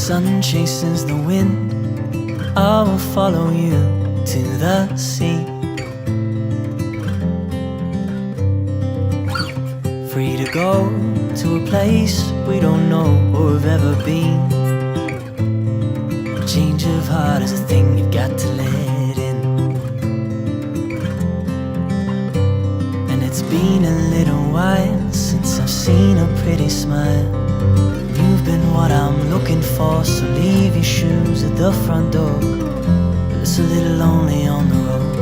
sun chases the wind, I will follow you to the sea. Free to go to a place we don't know or have ever been. A change of heart is a thing you've got to let in. And it's been a little while since I've seen a pretty smile. You've been what I'm looking for, so leave your shoes at the front door. It's a little lonely on the road.